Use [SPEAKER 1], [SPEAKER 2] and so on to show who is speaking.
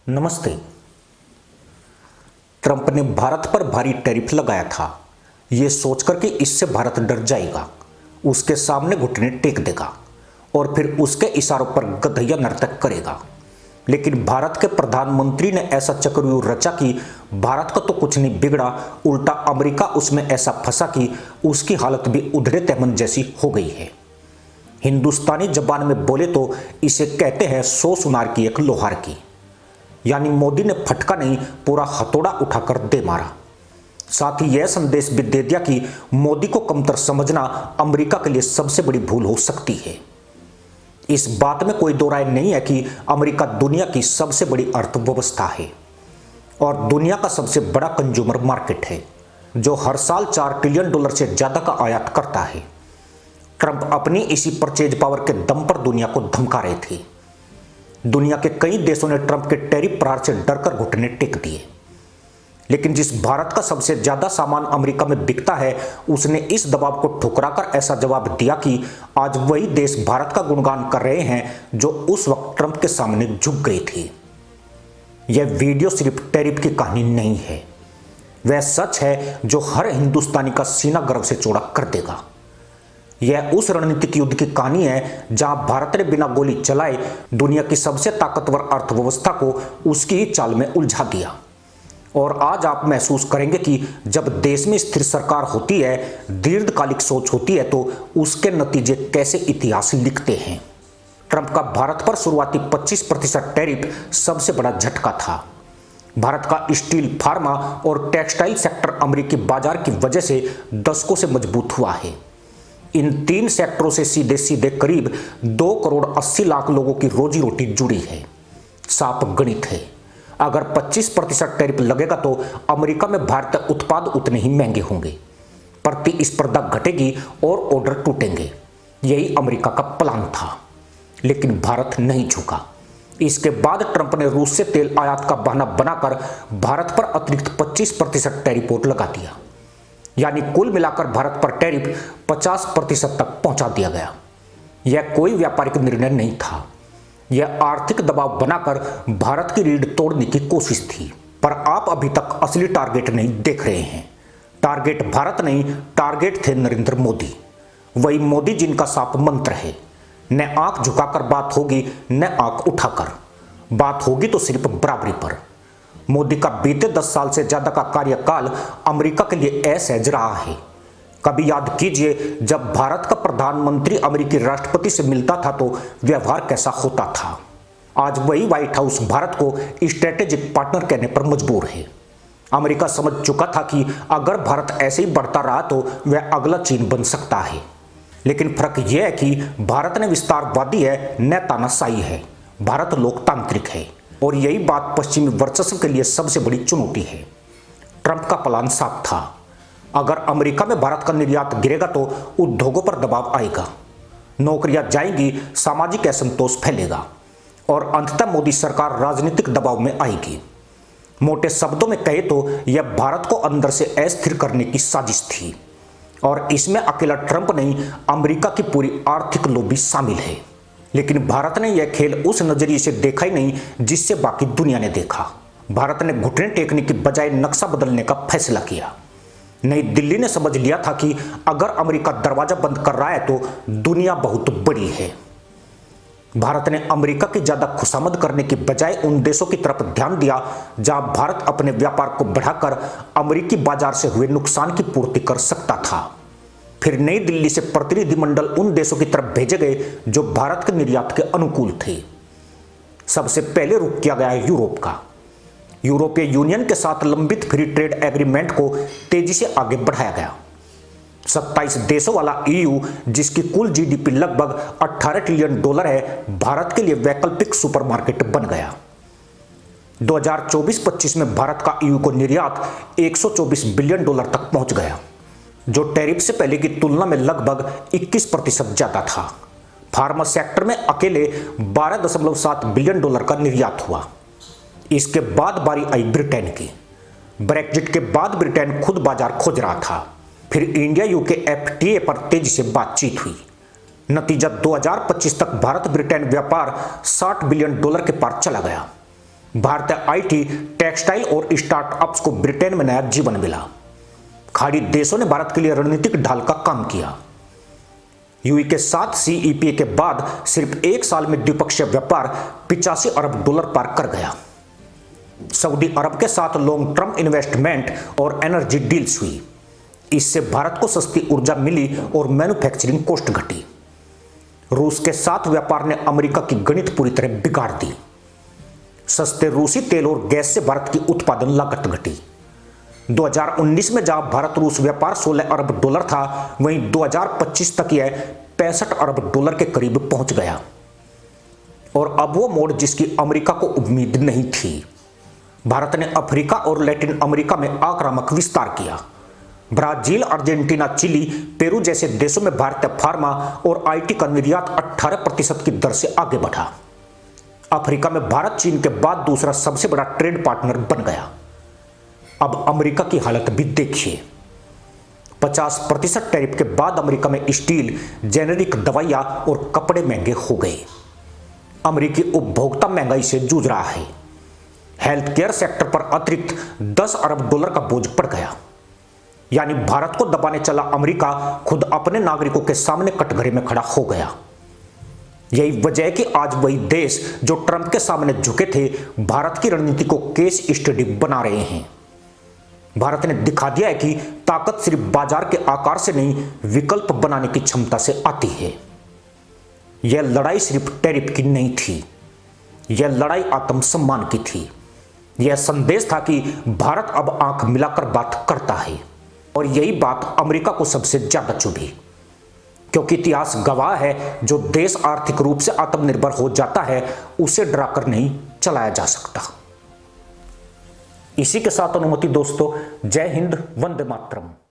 [SPEAKER 1] नमस्ते। ट्रंप ने भारत पर भारी टैरिफ लगाया था, ये सोचकर कि इससे भारत डर जाएगा, उसके सामने घुटने टेक देगा और फिर उसके इशारों पर गधैया नर्तक करेगा। लेकिन भारत के प्रधानमंत्री ने ऐसा चक्रव्यूह रचा कि भारत का तो कुछ नहीं बिगड़ा, उल्टा अमेरिका उसमें ऐसा फंसा कि उसकी हालत भी उधरे तहमन जैसी हो गई है। हिंदुस्तानी जबान में बोले तो इसे कहते हैं 100 सुनार की एक लोहार की। यानी मोदी ने फटका नहीं, पूरा हथौड़ा उठाकर दे मारा। साथ ही यह संदेश भी दे दिया कि मोदी को कमतर समझना अमेरिका के लिए सबसे बड़ी भूल हो सकती है। इस बात में कोई दो राय नहीं है कि अमेरिका दुनिया की सबसे बड़ी अर्थव्यवस्था है और दुनिया का सबसे बड़ा कंज्यूमर मार्केट है, जो हर साल $4 ट्रिलियन से ज्यादा का आयात करता है। ट्रंप अपनी इसी परचेज पावर के दम पर दुनिया को धमका रहे थे। दुनिया के कई देशों ने ट्रंप के टैरिफ प्रहार से डरकर घुटने टेक दिए, लेकिन जिस भारत का सबसे ज्यादा सामान अमेरिका में बिकता है, उसने इस दबाव को ठुकराकर ऐसा जवाब दिया कि आज वही देश भारत का गुणगान कर रहे हैं जो उस वक्त ट्रंप के सामने झुक गए थे। यह वीडियो सिर्फ टैरिफ की कहानी नहीं है, वह सच है जो हर हिंदुस्तानी का सीना गर्व से चौड़ा कर देगा। यह उस रणनीतिक युद्ध की कहानी है जहां भारत ने बिना गोली चलाए दुनिया की सबसे ताकतवर अर्थव्यवस्था को उसकी ही चाल में उलझा दिया। और आज आप महसूस करेंगे कि जब देश में स्थिर सरकार होती है, दीर्घकालिक सोच होती है, तो उसके नतीजे कैसे इतिहास लिखते हैं। ट्रंप का भारत पर शुरुआती 25% टैरिफ सबसे बड़ा झटका था। भारत का स्टील, फार्मा और टेक्सटाइल सेक्टर अमेरिकी बाजार की वजह से दशकों से मजबूत हुआ है। इन 3 सेक्टरों से सीधे सीधे करीब 2,80,00,000 लोगों की रोजी रोटी जुड़ी है। साफ गणित है, अगर 25% टैरिफ लगेगा तो अमेरिका में भारतीय उत्पाद उतने ही महंगे होंगे, प्रतिस्पर्धा घटेगी और ऑर्डर टूटेंगे। यही अमेरिका का प्लान था, लेकिन भारत नहीं झुका। इसके बाद ट्रंप ने रूस से तेल आयात का बहाना बनाकर भारत पर अतिरिक्त 25% टैरिफ और लगा दिया। यानी कुल मिलाकर भारत पर टैरिफ 50% तक पहुंचा दिया गया। यह कोई व्यापारिक निर्णय नहीं था, यह आर्थिक दबाव बनाकर भारत की रीढ़ तोड़ने की कोशिश थी। पर आप अभी तक असली टारगेट नहीं देख रहे हैं। टारगेट भारत नहीं, टारगेट थे नरेंद्र मोदी। वही मोदी जिनका साफ मंत्र है, न आंख झुकाकर बात होगी, न आंख उठाकर बात होगी, तो सिर्फ बराबरी पर। मोदी का बीते 10 साल से ज्यादा का कार्यकाल अमेरिका के लिए असहज रहा है। कभी याद कीजिए, जब भारत का प्रधानमंत्री अमेरिकी राष्ट्रपति से मिलता था तो व्यवहार कैसा होता था। आज वही व्हाइट हाउस भारत को स्ट्रेटेजिक पार्टनर कहने पर मजबूर है। अमेरिका समझ चुका था कि अगर भारत ऐसे ही बढ़ता रहा तो वह अगला चीन बन सकता है। लेकिन फर्क यह है कि भारत ने विस्तारवादी है, न तानाशाही है। भारत लोकतांत्रिक है और यही बात पश्चिमी वर्चस्व के लिए सबसे बड़ी चुनौती है। ट्रंप का प्लान साफ था, अगर अमेरिका में भारत का निर्यात गिरेगा तो उद्योगों पर दबाव आएगा, नौकरियां जाएंगी, सामाजिक असंतोष फैलेगा और अंततः मोदी सरकार राजनीतिक दबाव में आएगी। मोटे शब्दों में कहे तो यह भारत को अंदर से अस्थिर करने की साजिश थी और इसमें अकेला ट्रंप नहीं, अमेरिका की पूरी आर्थिक लॉबी शामिल है। लेकिन भारत ने यह खेल उस नजरिए से देखा ही नहीं जिससे बाकी दुनिया ने देखा। भारत ने घुटने टेकने की बजाय नक्शा बदलने का फैसला किया। नई दिल्ली ने समझ लिया था कि अगर अमेरिका दरवाजा बंद कर रहा है तो दुनिया बहुत बड़ी है। भारत ने अमेरिका की ज्यादा खुशामद करने की बजाय उन देशों की तरफ ध्यान दिया जहां भारत अपने व्यापार को बढ़ाकर अमेरिकी बाजार से हुए नुकसान की पूर्ति कर सकता था। फिर नई दिल्ली से प्रतिनिधिमंडल उन देशों की तरफ भेजे गए जो भारत के निर्यात के अनुकूल थे। सबसे पहले रुख किया गया यूरोप का। यूरोपीय यूनियन के साथ लंबित फ्री ट्रेड एग्रीमेंट को तेजी से आगे बढ़ाया गया। 27 देशों वाला ईयू, जिसकी कुल जीडीपी लगभग $18 ट्रिलियन है, भारत के लिए वैकल्पिक सुपरमार्केट बन गया। 2024-25 में भारत का ईयू को निर्यात $124 बिलियन तक पहुंच गया, जो टैरिफ से पहले की तुलना में लगभग 21% ज्यादा था। फार्मा सेक्टर में अकेले $12.7 बिलियन का निर्यात हुआ। इसके बाद बारी आई ब्रिटेन की। ब्रेक्जिट के बाद ब्रिटेन खुद बाजार खोज रहा था। फिर इंडिया यूके एफटीए पर तेजी से बातचीत हुई। नतीजा 2025 तक भारत ब्रिटेन व्यापार $60 बिलियन के पार चला गया। भारतीय आईटी, टेक्सटाइल और स्टार्टअप्स को ब्रिटेन में नया जीवन मिला। खाड़ी देशों ने भारत के लिए रणनीतिक ढाल का काम किया। यूई के साथ सीईपीए के बाद सिर्फ एक साल में द्विपक्षीय व्यापार 85 अरब डॉलर पार कर गया। सऊदी अरब के साथ लॉन्ग टर्म इन्वेस्टमेंट और एनर्जी डील्स हुई। इससे भारत को सस्ती ऊर्जा मिली और मैन्युफैक्चरिंग कॉस्ट घटी। रूस के साथ व्यापार ने अमेरिका की गणित पूरी तरह बिगाड़ दी। सस्ते रूसी तेल और गैस से भारत की उत्पादन लागत घटी। 2019 में जहां भारत रूस व्यापार 16 अरब डॉलर था, वहीं 2025 तक यह 65 अरब डॉलर के करीब पहुंच गया। और अब वो मोड़ जिसकी अमेरिका को उम्मीद नहीं थी। भारत ने अफ्रीका और लैटिन अमेरिका में आक्रामक विस्तार किया। ब्राजील, अर्जेंटीना, चिली, पेरू जैसे देशों में भारतीय फार्मा और आईटी का निर्यात 18% की दर से आगे बढ़ा। अफ्रीका में भारत चीन के बाद दूसरा सबसे बड़ा ट्रेड पार्टनर बन गया। अब अमेरिका की हालत भी देखिए। 50% टैरिफ के बाद अमेरिका में स्टील, जेनेरिक दवाइयां और कपड़े महंगे हो गए। अमेरिकी उपभोक्ता महंगाई से जूझ रहा है। हेल्थ केयर सेक्टर पर अतिरिक्त 10 अरब डॉलर का बोझ पड़ गया। यानी भारत को दबाने चला अमेरिका खुद अपने नागरिकों के सामने कटघरे में खड़ा हो गया। यही वजह है कि आज वही देश जो ट्रंप के सामने झुके थे, भारत की रणनीति को केस स्टडी बना रहे हैं। भारत ने दिखा दिया है कि ताकत सिर्फ बाजार के आकार से नहीं, विकल्प बनाने की क्षमता से आती है। यह लड़ाई सिर्फ टैरिफ की नहीं थी, यह लड़ाई आत्मसम्मान की थी। यह संदेश था कि भारत अब आंख मिलाकर बात करता है। और यही बात अमेरिका को सबसे ज्यादा चुभी, क्योंकि इतिहास गवाह है, जो देश आर्थिक रूप से आत्मनिर्भर हो जाता है, उसे डराकर नहीं चलाया जा सकता। इसी के साथ अनुमति दोस्तों, जय हिंद, वंदे मातरम।